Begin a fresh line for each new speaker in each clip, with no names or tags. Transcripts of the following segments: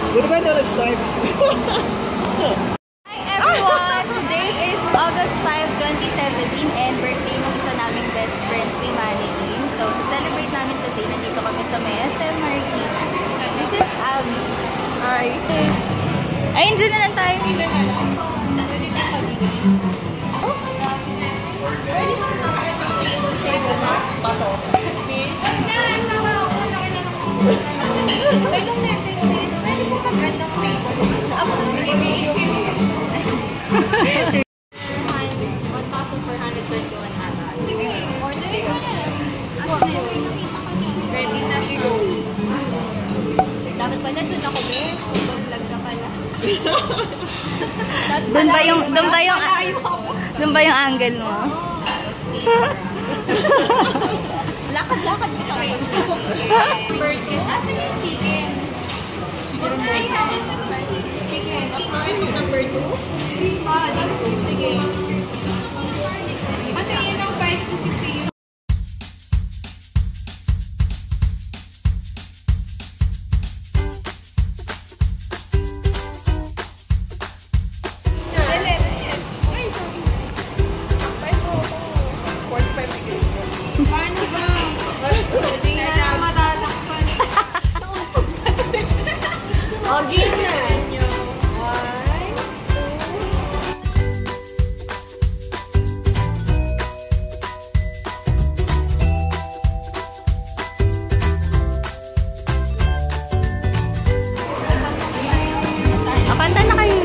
Buti ba ito nag-start?
Hi everyone! Today is August 5, 2017 and birthday ng isa naming best friend, si Mannequin. So, celebrate namin today. Nandito kami sa SM Marikina. This is Abby.
Hi!
Ay, dyan na lang tayo. Pwede na lang. Pwede na pag-ibig. Oh, pwede mo na table table na?
Pasok.
Miss? Pwede mo natin, miss. Pwede mo mag-rent ng table, miss. Ako, i-video mo. 1,421 ata. Sige, orderin ko na. Nakita ko na. Ready na go. Dapat pala doon ako, miss. Vlog na pala. Doon ba yung angle mo? Lakad-lakad ka tayo. Birthday. Asan yung chicken? Chicken. Chicken number 2? Dito. Sige. Kasi yun ang 5 to 6 yun. Again na. Kanta na kayo.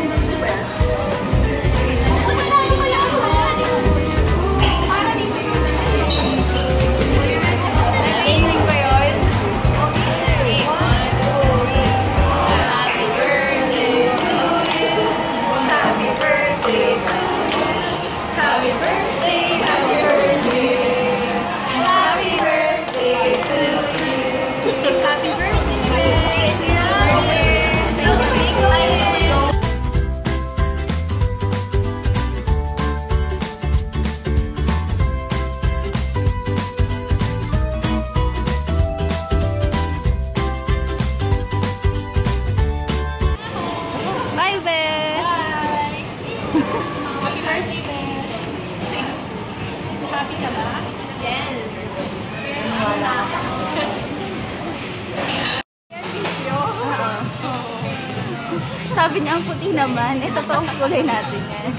Bye, Beth! Bye! Happy birthday, Beth! Happy ka ba? Yes! Sabi niya, ang puti naman. Eh, totoong kulay natin yan.